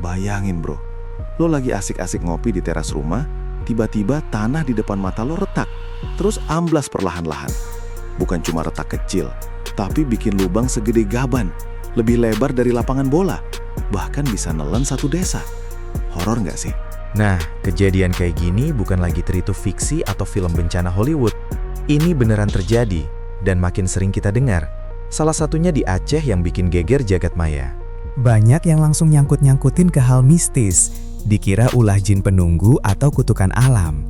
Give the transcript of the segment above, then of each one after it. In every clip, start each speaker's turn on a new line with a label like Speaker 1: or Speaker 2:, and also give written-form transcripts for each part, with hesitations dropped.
Speaker 1: Bayangin bro, lo lagi asik-asik ngopi di teras rumah, tiba-tiba tanah di depan mata lo retak, terus amblas perlahan-lahan. Bukan cuma retak kecil, tapi bikin lubang segede gaban, lebih lebar dari lapangan bola, bahkan bisa nelen satu desa. Horor nggak sih?
Speaker 2: Nah, kejadian kayak gini bukan lagi cerita fiksi atau film bencana Hollywood. Ini beneran terjadi, dan makin sering kita dengar. Salah satunya di Aceh yang bikin geger jagat maya.
Speaker 3: Banyak yang langsung nyangkut-nyangkutin ke hal mistis, dikira ulah jin penunggu atau kutukan alam.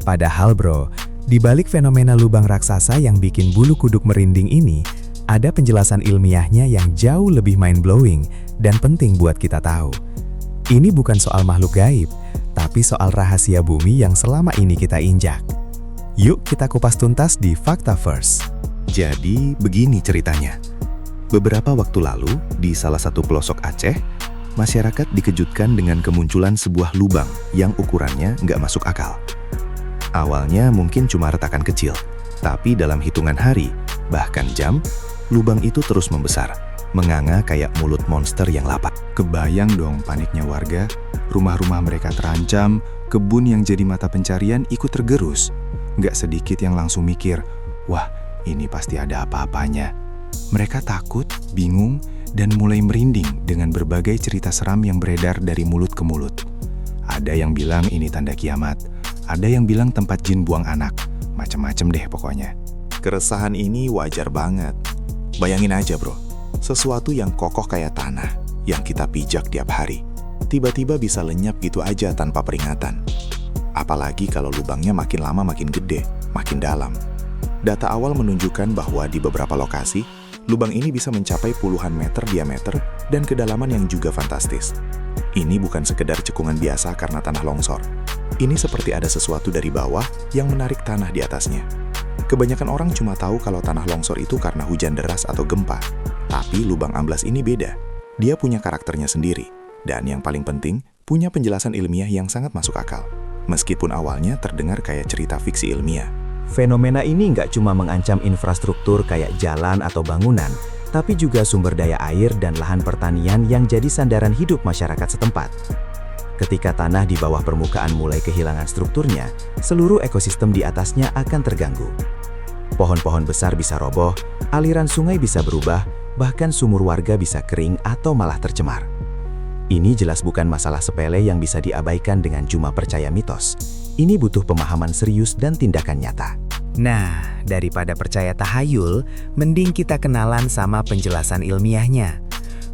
Speaker 3: Padahal bro, di balik fenomena lubang raksasa yang bikin bulu kuduk merinding ini, ada penjelasan ilmiahnya yang jauh lebih mind-blowing dan penting buat kita tahu. Ini bukan soal makhluk gaib, tapi soal rahasia bumi yang selama ini kita injak. Yuk kita kupas tuntas di Fakta First.
Speaker 1: Jadi begini ceritanya. Beberapa waktu lalu, di salah satu pelosok Aceh, masyarakat dikejutkan dengan kemunculan sebuah lubang yang ukurannya nggak masuk akal. Awalnya mungkin cuma retakan kecil, tapi dalam hitungan hari, bahkan jam, lubang itu terus membesar, menganga kayak mulut monster yang lapar. Kebayang dong paniknya warga, rumah-rumah mereka terancam, kebun yang jadi mata pencarian ikut tergerus. Nggak sedikit yang langsung mikir, wah ini pasti ada apa-apanya. Mereka takut, bingung, dan mulai merinding dengan berbagai cerita seram yang beredar dari mulut ke mulut. Ada yang bilang ini tanda kiamat, ada yang bilang tempat jin buang anak, macem-macem deh pokoknya. Keresahan ini wajar banget. Bayangin aja bro, sesuatu yang kokoh kayak tanah, yang kita pijak tiap hari, tiba-tiba bisa lenyap gitu aja tanpa peringatan. Apalagi kalau lubangnya makin lama makin gede, makin dalam. Data awal menunjukkan bahwa di beberapa lokasi, lubang ini bisa mencapai puluhan meter diameter dan kedalaman yang juga fantastis. Ini bukan sekedar cekungan biasa karena tanah longsor. Ini seperti ada sesuatu dari bawah yang menarik tanah di atasnya. Kebanyakan orang cuma tahu kalau tanah longsor itu karena hujan deras atau gempa. Tapi lubang amblas ini beda. Dia punya karakternya sendiri. Dan yang paling penting, punya penjelasan ilmiah yang sangat masuk akal. Meskipun awalnya terdengar kayak cerita fiksi ilmiah.
Speaker 2: Fenomena ini nggak cuma mengancam infrastruktur kayak jalan atau bangunan, tapi juga sumber daya air dan lahan pertanian yang jadi sandaran hidup masyarakat setempat. Ketika tanah di bawah permukaan mulai kehilangan strukturnya, seluruh ekosistem di atasnya akan terganggu. Pohon-pohon besar bisa roboh, aliran sungai bisa berubah, bahkan sumur warga bisa kering atau malah tercemar. Ini jelas bukan masalah sepele yang bisa diabaikan dengan cuma percaya mitos. Ini butuh pemahaman serius dan tindakan nyata.
Speaker 3: Nah, daripada percaya tahayul, mending kita kenalan sama penjelasan ilmiahnya.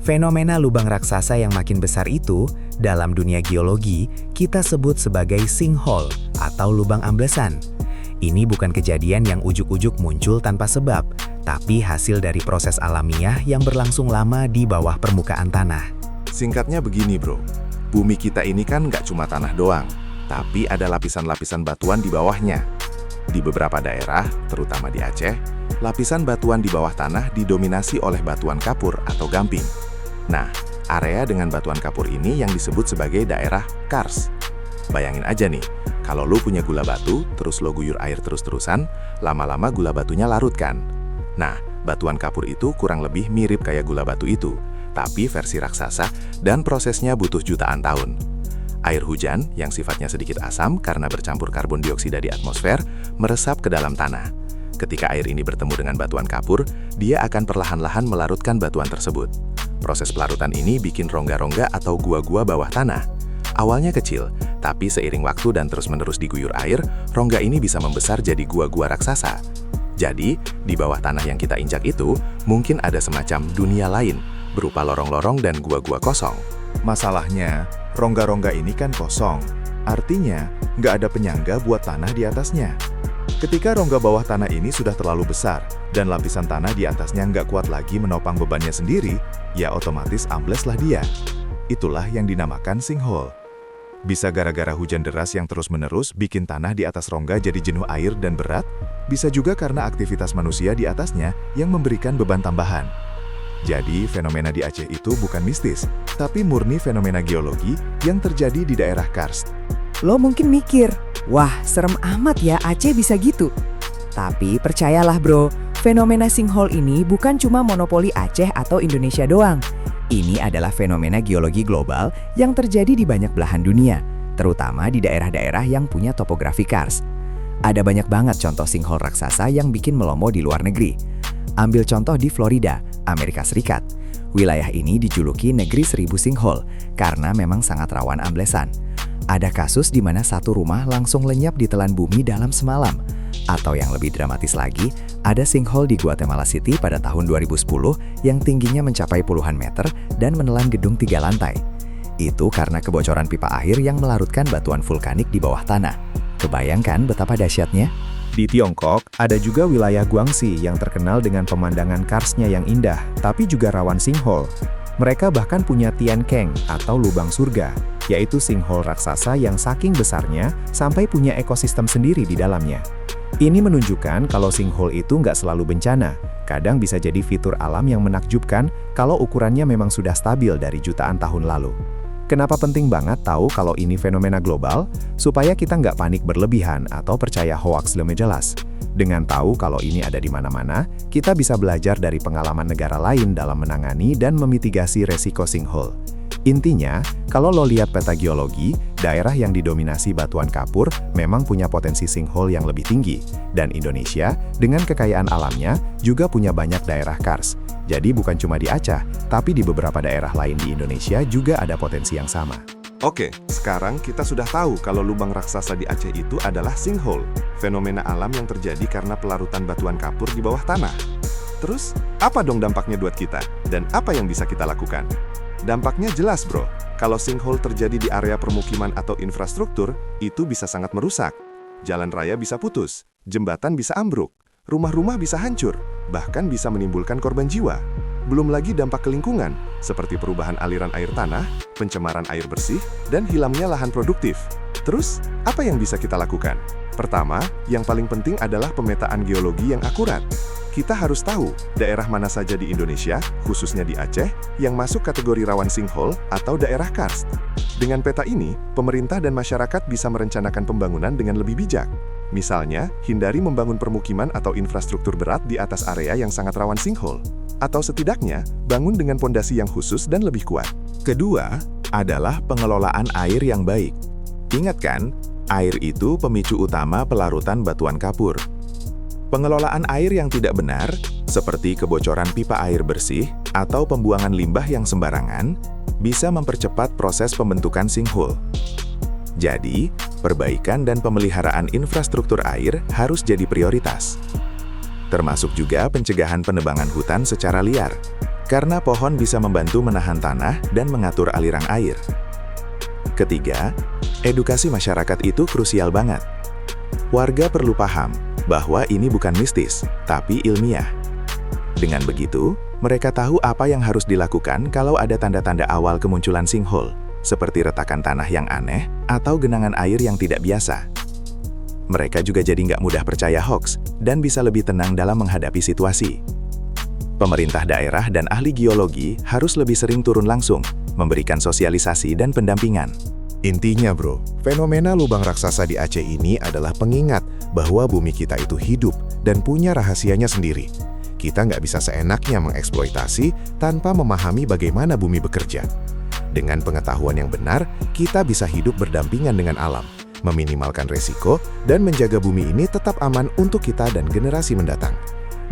Speaker 3: Fenomena lubang raksasa yang makin besar itu, dalam dunia geologi, kita sebut sebagai sinkhole atau lubang amblesan. Ini bukan kejadian yang ujuk-ujuk muncul tanpa sebab, tapi hasil dari proses alamiah yang berlangsung lama di bawah permukaan tanah.
Speaker 1: Singkatnya begini bro, bumi kita ini kan nggak cuma tanah doang, tapi ada lapisan-lapisan batuan di bawahnya. Di beberapa daerah, terutama di Aceh, lapisan batuan di bawah tanah didominasi oleh batuan kapur atau gamping. Nah, area dengan batuan kapur ini yang disebut sebagai daerah kars. Bayangin aja nih, kalau lu punya gula batu, terus lo guyur air terus-terusan, lama-lama gula batunya larut kan? Nah, batuan kapur itu kurang lebih mirip kayak gula batu itu, tapi versi raksasa dan prosesnya butuh jutaan tahun. Air hujan yang sifatnya sedikit asam karena bercampur karbon dioksida di atmosfer meresap ke dalam tanah. Ketika air ini bertemu dengan batuan kapur, dia akan perlahan-lahan melarutkan batuan tersebut. Proses pelarutan ini bikin rongga-rongga atau gua-gua bawah tanah. Awalnya kecil, tapi seiring waktu dan terus-menerus diguyur air, rongga ini bisa membesar jadi gua-gua raksasa. Jadi, di bawah tanah yang kita injak itu, mungkin ada semacam dunia lain, berupa lorong-lorong dan gua-gua kosong. Masalahnya, rongga-rongga ini kan kosong. Artinya, nggak ada penyangga buat tanah di atasnya. Ketika rongga bawah tanah ini sudah terlalu besar, dan lapisan tanah di atasnya nggak kuat lagi menopang bebannya sendiri, ya otomatis ambleslah dia. Itulah yang dinamakan sinkhole. Bisa gara-gara hujan deras yang terus-menerus bikin tanah di atas rongga jadi jenuh air dan berat, bisa juga karena aktivitas manusia di atasnya yang memberikan beban tambahan. Jadi, fenomena di Aceh itu bukan mistis, tapi murni fenomena geologi yang terjadi di daerah karst.
Speaker 4: Lo mungkin mikir, wah serem amat ya Aceh bisa gitu. Tapi percayalah bro, fenomena sinkhole ini bukan cuma monopoli Aceh atau Indonesia doang. Ini adalah fenomena geologi global yang terjadi di banyak belahan dunia, terutama di daerah-daerah yang punya topografi kars. Ada banyak banget contoh sinkhole raksasa yang bikin melombo di luar negeri. Ambil contoh di Florida, Amerika Serikat. Wilayah ini dijuluki negeri 1000 sinkhole karena memang sangat rawan amblesan. Ada kasus di mana satu rumah langsung lenyap ditelan bumi dalam semalam. Atau yang lebih dramatis lagi, ada sinkhole di Guatemala City pada tahun 2010 yang tingginya mencapai puluhan meter dan menelan gedung 3 lantai. Itu karena kebocoran pipa air yang melarutkan batuan vulkanik di bawah tanah. Kebayangkan betapa dahsyatnya?
Speaker 3: Di Tiongkok, ada juga wilayah Guangxi yang terkenal dengan pemandangan karsnya yang indah, tapi juga rawan sinkhole. Mereka bahkan punya Tian Keng atau lubang surga, yaitu sinkhole raksasa yang saking besarnya sampai punya ekosistem sendiri di dalamnya. Ini menunjukkan kalau sinkhole itu nggak selalu bencana, kadang bisa jadi fitur alam yang menakjubkan kalau ukurannya memang sudah stabil dari jutaan tahun lalu. Kenapa penting banget tahu kalau ini fenomena global? Supaya kita nggak panik berlebihan atau percaya hoaks lebih jelas. Dengan tahu kalau ini ada di mana-mana, kita bisa belajar dari pengalaman negara lain dalam menangani dan memitigasi resiko sinkhole. Intinya, kalau lo lihat peta geologi, daerah yang didominasi batuan kapur memang punya potensi sinkhole yang lebih tinggi. Dan Indonesia, dengan kekayaan alamnya, juga punya banyak daerah kars. Jadi bukan cuma di Aceh, tapi di beberapa daerah lain di Indonesia juga ada potensi yang sama.
Speaker 1: Oke, sekarang kita sudah tahu kalau lubang raksasa di Aceh itu adalah sinkhole, fenomena alam yang terjadi karena pelarutan batuan kapur di bawah tanah. Terus, apa dong dampaknya buat kita? Dan apa yang bisa kita lakukan? Dampaknya jelas bro, kalau sinkhole terjadi di area permukiman atau infrastruktur, itu bisa sangat merusak. Jalan raya bisa putus, jembatan bisa ambruk, rumah-rumah bisa hancur, bahkan bisa menimbulkan korban jiwa. Belum lagi dampak ke lingkungan, seperti perubahan aliran air tanah, pencemaran air bersih, dan hilangnya lahan produktif. Terus, apa yang bisa kita lakukan? Pertama, yang paling penting adalah pemetaan geologi yang akurat. Kita harus tahu daerah mana saja di Indonesia, khususnya di Aceh, yang masuk kategori rawan sinkhole atau daerah karst. Dengan peta ini, pemerintah dan masyarakat bisa merencanakan pembangunan dengan lebih bijak. Misalnya, hindari membangun permukiman atau infrastruktur berat di atas area yang sangat rawan sinkhole. Atau setidaknya, bangun dengan pondasi yang khusus dan lebih kuat.
Speaker 3: Kedua, adalah pengelolaan air yang baik.
Speaker 1: Ingat kan, air itu pemicu utama pelarutan batuan kapur. Pengelolaan air yang tidak benar, seperti kebocoran pipa air bersih atau pembuangan limbah yang sembarangan, bisa mempercepat proses pembentukan sinkhole. Jadi, perbaikan dan pemeliharaan infrastruktur air harus jadi prioritas. Termasuk juga pencegahan penebangan hutan secara liar, karena pohon bisa membantu menahan tanah dan mengatur aliran air. Ketiga, edukasi masyarakat itu krusial banget. Warga perlu paham bahwa ini bukan mistis, tapi ilmiah. Dengan begitu, mereka tahu apa yang harus dilakukan kalau ada tanda-tanda awal kemunculan sinkhole, seperti retakan tanah yang aneh atau genangan air yang tidak biasa. Mereka juga jadi nggak mudah percaya hoaks dan bisa lebih tenang dalam menghadapi situasi. Pemerintah daerah dan ahli geologi harus lebih sering turun langsung, memberikan sosialisasi dan pendampingan.
Speaker 5: Intinya bro, fenomena lubang raksasa di Aceh ini adalah pengingat bahwa bumi kita itu hidup dan punya rahasianya sendiri. Kita nggak bisa seenaknya mengeksploitasi tanpa memahami bagaimana bumi bekerja. Dengan pengetahuan yang benar, kita bisa hidup berdampingan dengan alam, meminimalkan resiko, dan menjaga bumi ini tetap aman untuk kita dan generasi mendatang.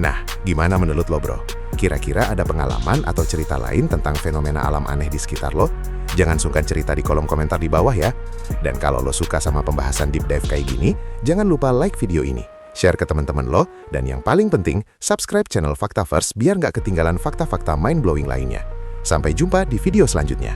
Speaker 5: Nah, gimana menurut lo bro? Kira-kira ada pengalaman atau cerita lain tentang fenomena alam aneh di sekitar lo? Jangan sungkan cerita di kolom komentar di bawah ya. Dan kalau lo suka sama pembahasan deep dive kayak gini, jangan lupa like video ini, share ke teman-teman lo, dan yang paling penting, subscribe channel Fakta First biar nggak ketinggalan fakta-fakta mind-blowing lainnya. Sampai jumpa di video selanjutnya.